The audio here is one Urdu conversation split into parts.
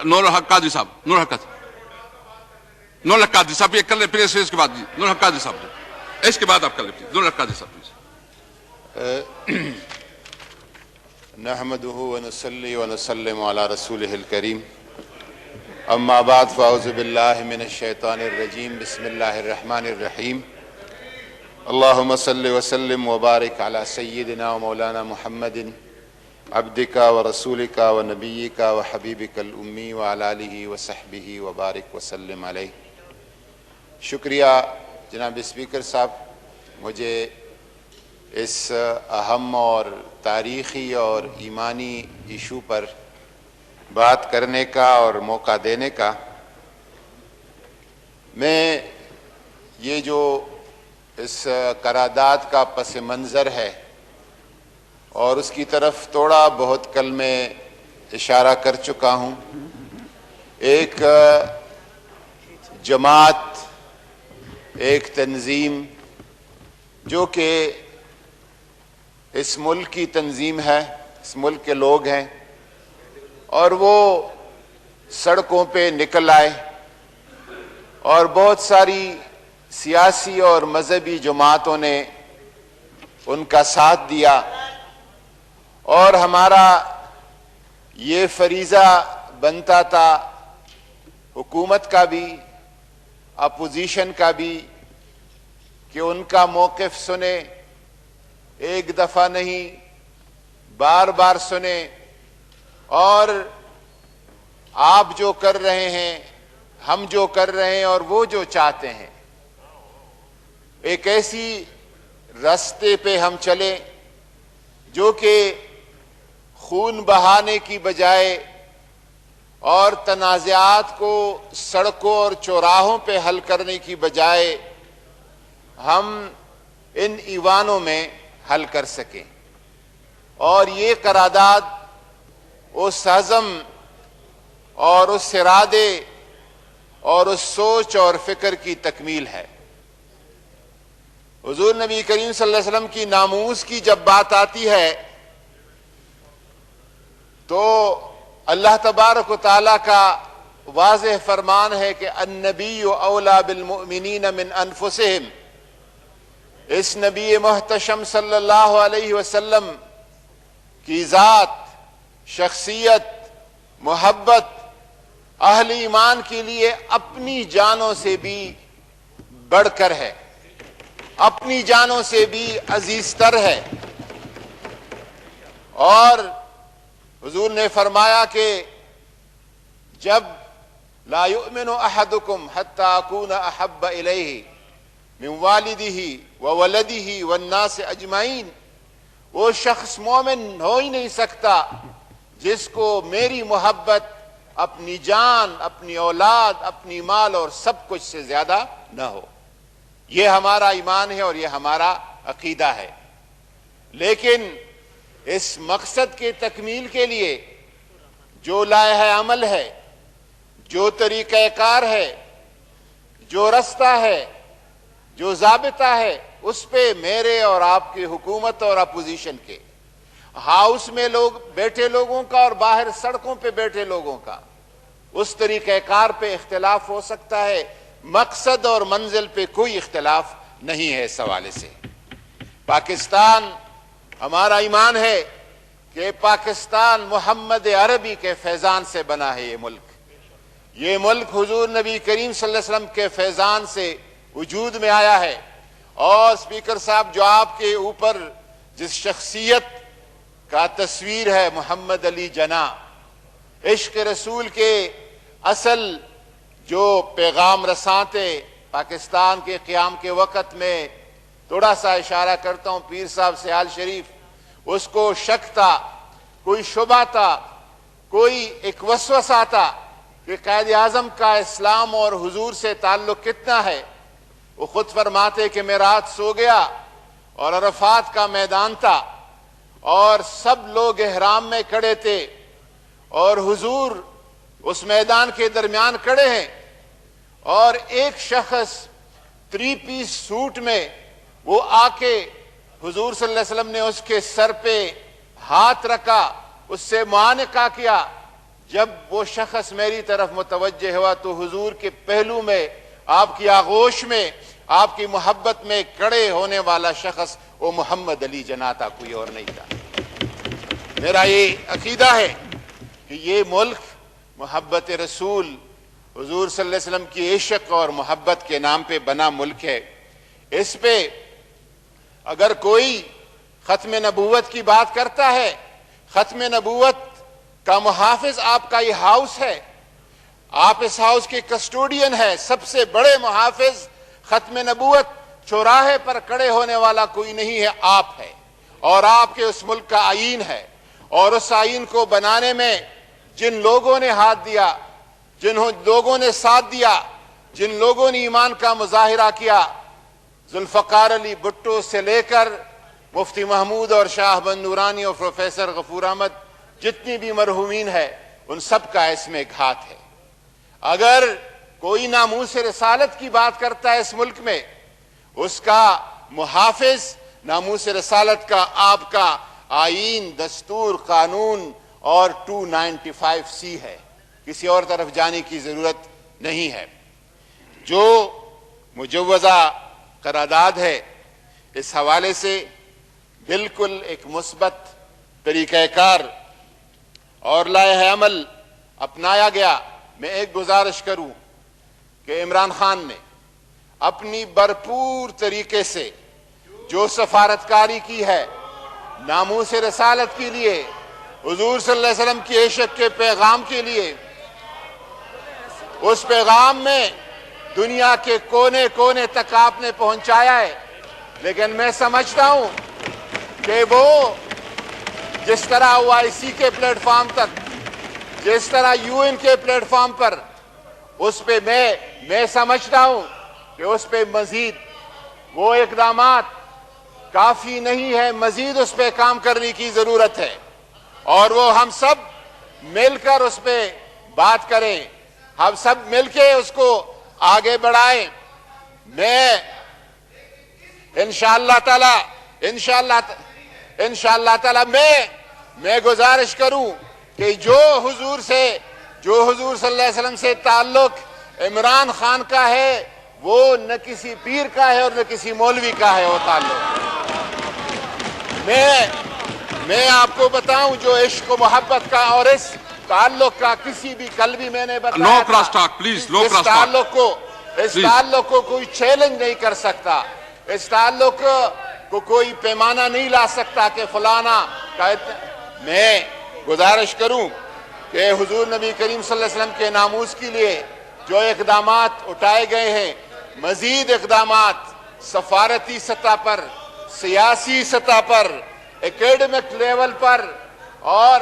نور الحق قادری صاحب، نور الحق قادری صاحب یہ کر لیں، پھر اس کے بعد جی نور الحق قادری صاحب، اس کے بعد آپ کر لیں نور الحق قادری صاحب پلیز۔ نحمده ونصلي ونسلم على رسوله الكريم اما بعد فاعوذ بالله من الشيطان الرجيم بسم الله الرحمن الرحيم اللهم صل وسلم وبارك على سيدنا ومولانا محمد عبدك ورسولك ونبيك وحبيبك الأمي وعلى آله وصحبه وبارك وسلم عليه۔ شکریہ جناب اسپیکر صاحب، مجھے اس اہم اور تاریخی اور ایمانی ایشو پر بات کرنے کا اور موقع دینے کا۔ میں یہ جو اس قرارداد کا پس منظر ہے اور اس کی طرف تھوڑا بہت کل میں اشارہ کر چکا ہوں، ایک جماعت، ایک تنظیم جو کہ اس ملک کی تنظیم ہے، اس ملک کے لوگ ہیں، اور وہ سڑکوں پہ نکل آئے اور بہت ساری سیاسی اور مذہبی جماعتوں نے ان کا ساتھ دیا، اور ہمارا یہ فریضہ بنتا تھا حکومت کا بھی اپوزیشن کا بھی کہ ان کا موقف سنیں، ایک دفعہ نہیں بار بار سنیں، اور آپ جو کر رہے ہیں، ہم جو کر رہے ہیں اور وہ جو چاہتے ہیں، ایک ایسی راستے پہ ہم چلیں جو کہ خون بہانے کی بجائے اور تنازعات کو سڑکوں اور چوراہوں پہ حل کرنے کی بجائے ہم ان ایوانوں میں حل کر سکیں۔ اور یہ قرارداد اس عزم اور اس ارادے اور اس سوچ اور فکر کی تکمیل ہے۔ حضور نبی کریم صلی اللہ علیہ وسلم کی ناموس کی جب بات آتی ہے تو اللہ تبارک و تعالیٰ کا واضح فرمان ہے کہ النبی اولا بالمؤمنین من انفسہم، اس نبی محتشم صلی اللہ علیہ وسلم کی ذات، شخصیت، محبت اہل ایمان کے لیے اپنی جانوں سے بھی بڑھ کر ہے، اپنی جانوں سے بھی عزیز تر ہے۔ اور حضور نے فرمایا کہ جب لا یؤمن احدکم حتی اکون احب الیہ من والدہ وولدہ والناس اجمعین، وہ شخص مومن ہو ہی نہیں سکتا جس کو میری محبت اپنی جان، اپنی اولاد، اپنی مال اور سب کچھ سے زیادہ نہ ہو۔ یہ ہمارا ایمان ہے اور یہ ہمارا عقیدہ ہے۔ لیکن اس مقصد کے تکمیل کے لیے جو لائحہ عمل ہے، جو طریقہ کار ہے، جو رستہ ہے، جو ضابطہ ہے، اس پہ میرے اور آپ کی حکومت اور اپوزیشن کے، ہاؤس میں لوگ بیٹھے لوگوں کا اور باہر سڑکوں پہ بیٹھے لوگوں کا، اس طریقہ کار پہ اختلاف ہو سکتا ہے، مقصد اور منزل پہ کوئی اختلاف نہیں ہے۔ اس حوالے سے پاکستان، ہمارا ایمان ہے کہ پاکستان محمد عربی کے فیضان سے بنا ہے۔ یہ ملک حضور نبی کریم صلی اللہ علیہ وسلم کے فیضان سے وجود میں آیا ہے۔ اور اسپیکر صاحب، جو آپ کے اوپر جس شخصیت کا تصویر ہے، محمد علی جناح، عشق رسول کے اصل جو پیغام رساں تھے پاکستان کے قیام کے وقت میں، تھوڑا سا اشارہ کرتا ہوں پیر صاحب سیال شریف، اس کو شک تھا، کوئی شبہ تھا، کوئی ایک وسوسہ تھا کہ قائد اعظم کا اسلام اور حضور سے تعلق کتنا ہے۔ وہ خود فرماتے کہ میں رات سو گیا اور عرفات کا میدان تھا اور سب لوگ احرام میں کھڑے تھے اور حضور اس میدان کے درمیان کھڑے ہیں، اور ایک شخص 3 پیس سوٹ میں وہ آ کے حضور صلی اللہ علیہ وسلم نے اس کے سر پہ ہاتھ رکھا، اس سے معانقہ کیا، جب وہ شخص میری طرف متوجہ ہوا تو حضور کے پہلو میں، آپ کی آغوش میں، آپ کی محبت میں کڑے ہونے والا شخص وہ محمد علی جناح تھا، کوئی اور نہیں تھا۔ میرا یہ عقیدہ ہے کہ یہ ملک محبت رسول حضور صلی اللہ علیہ وسلم کی عشق اور محبت کے نام پہ بنا ملک ہے۔ اس پہ اگر کوئی ختم نبوت کی بات کرتا ہے، ختم نبوت کا محافظ آپ کا یہ ہاؤس ہے، آپ اس ہاؤس کے کسٹوڈین ہے، سب سے بڑے محافظ ختم نبوت چوراہے پر کھڑے ہونے والا کوئی نہیں ہے، آپ ہے، اور آپ کے اس ملک کا آئین ہے۔ اور اس آئین کو بنانے میں جن لوگوں نے ہاتھ دیا، جن لوگوں نے ساتھ دیا، جن لوگوں نے ایمان کا مظاہرہ کیا، ذوالفقار علی بھٹو سے لے کر مفتی محمود اور شاہ بند نورانی اور پروفیسر غفور احمد، جتنی بھی مرحومین ہے، ان سب کا اس میں ایک ہاتھ ہے۔ اگر کوئی ناموس رسالت کی بات کرتا ہے اس ملک میں، اس کا محافظ ناموس رسالت کا آپ کا آئین، دستور، قانون اور 295C ہے، کسی اور طرف جانے کی ضرورت نہیں ہے۔ جو مجوزہ قرارداد ہے، اس حوالے سے بالکل ایک مثبت طریقہ کار اور لائحہ عمل اپنایا گیا۔ میں ایک گزارش کروں کہ عمران خان نے اپنی بھرپور طریقے سے جو سفارتکاری کی ہے ناموس رسالت کے لیے، حضور صلی اللہ علیہ وسلم کی عشق کے پیغام کے لیے، اس پیغام میں دنیا کے کونے کونے تک آپ نے پہنچایا ہے۔ لیکن میں سمجھتا ہوں کہ وہ جس طرح OIC کے پلیٹ فارم تک، جس طرح UN کے پلیٹ فارم پر، اس پہ میں سمجھتا ہوں کہ اس پہ مزید وہ اقدامات کافی نہیں ہے، مزید اس پہ کام کرنے کی ضرورت ہے، اور وہ ہم سب مل کر اس پہ بات کریں، ہم سب مل کے اس کو آگے بڑھائیں۔ میں انشاءاللہ تعالی میں گزارش کروں کہ جو حضور صلی اللہ علیہ وسلم سے تعلق عمران خان کا ہے، وہ نہ کسی پیر کا ہے اور نہ کسی مولوی کا ہے وہ تعلق۔ میں آپ کو بتاؤں جو عشق و محبت کا اور اس تعلق کا کسی بھی کل بھی میں نے بتایا No cross talk, please, no cross talk. اس تعلق کو کوئی چیلنج نہیں کر سکتا، اس تعلق کو کوئی پیمانہ نہیں لا سکتا کہ فلانا کا۔ میں گزارش کروں کہ حضور نبی کریم صلی اللہ علیہ وسلم کے ناموس کے لیے جو اقدامات اٹھائے گئے ہیں، مزید اقدامات سفارتی سطح پر، سیاسی سطح پر، اکیڈمک لیول پر، اور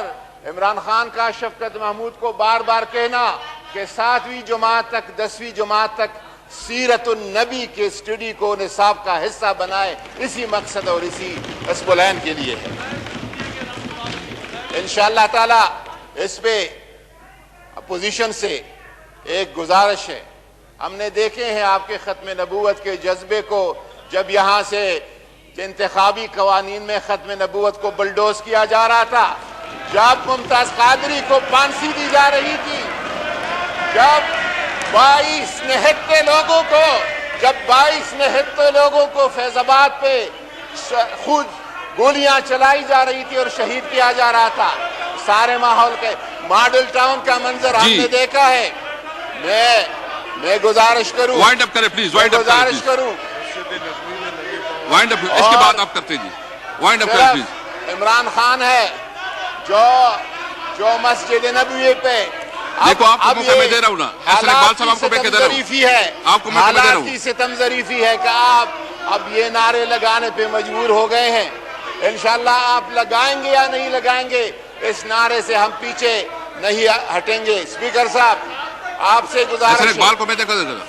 عمران خان کا شفقت محمود کو بار بار کہنا کہ 7ویں جماعت تک، 10ویں جماعت تک سیرت النبی کے اسٹڈی کو نصاب کا حصہ بنائے، اسی مقصد اور اسی اسپلین کے لیے ہے۔ انشاءاللہ تعالی اس پہ اپوزیشن سے ایک گزارش ہے۔ ہم نے دیکھے ہیں آپ کے ختم نبوت کے جذبے کو، جب یہاں سے انتخابی قوانین میں ختم نبوت کو بلڈوز کیا جا رہا تھا، جب ممتاز قادری کو پھانسی دی جا رہی تھی، جب 22 نہتے لوگوں کو فیض آباد پہ خود گولیاں چلائی جا رہی تھی اور شہید کیا جا رہا تھا، سارے ماحول کے ماڈل ٹاؤن کا منظر ہم نے دیکھا ہے۔ میں گزارش کروں، وائنڈ اپ کریں پلیز، وائنڈ اپ کریں پلیز، وائنڈ اپ، اس کے بعد آپ کرتے جی، وائنڈ اپ کریں پلیز۔ عمران خان ہے جو مسجد نبوی پہ، دیکھو آپ کو موقع میں دے رہا ہوں نا، ایسے اقبال صاحب آپ کو میں دے رہا ہوں، آپ کو موقع میں دے رہا ہوں۔ حالات کی ستم ظریفی ہے کہ آپ اب یہ نعرے لگانے پہ مجبور ہو گئے ہیں۔ انشاءاللہ آپ لگائیں گے یا نہیں لگائیں گے، اس نعرے سے ہم پیچھے نہیں ہٹیں گے۔ اسپیکر صاحب آپ سے گزارش ہے، اقبال کو میں دیکھا دے رہا،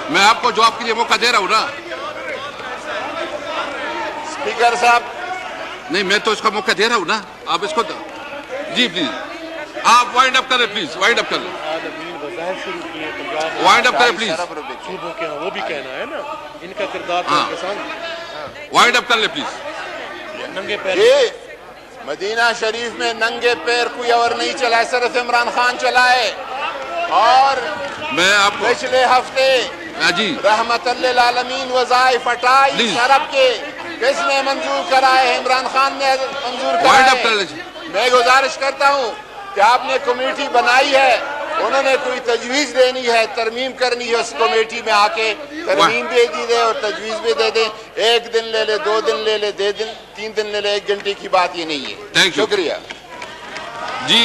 میں آپ کو جواب کے لیے موقع دے رہا ہوں نا۔ اسپیکر صاحب نہیں، میں تو اس کا موقع دے رہا ہوں نا، آپ اس کو جی پلیز آپ وائنڈ اپ کریں پلیز، وائنڈ اپ کریں، وائنڈ اپ کریں پلیز، صوبوں کے وہ بھی کہنا ہے نا، ان کا کردار وائنڈ اپ کر لیں پلیز۔ ننگے پیر مدینہ شریف میں ننگے پیر کوئی اور نہیں چلا، صرف عمران خان چلائے. اور میں آپ کو پچھلے ہفتے جی رحمت للعالمین وظائف 28 Please. ارب کے کس نے منظور کرائے؟ عمران خان نے منظور وائنڈ اپ کر کرائے. لیجیے. میں گزارش کرتا ہوں کہ آپ نے کمیٹی بنائی ہے، انہوں نے کوئی تجویز دینی ہے، ترمیم کرنی ہے، اس کمیٹی میں آ کے ترمیم بھی دی دے اور تجویز بھی دے دیں. 1 دن لے لے، 2 دن لے لے، 3 دن لے لے، 1 گھنٹے کی بات یہ نہیں ہے. Thank you. شکریہ.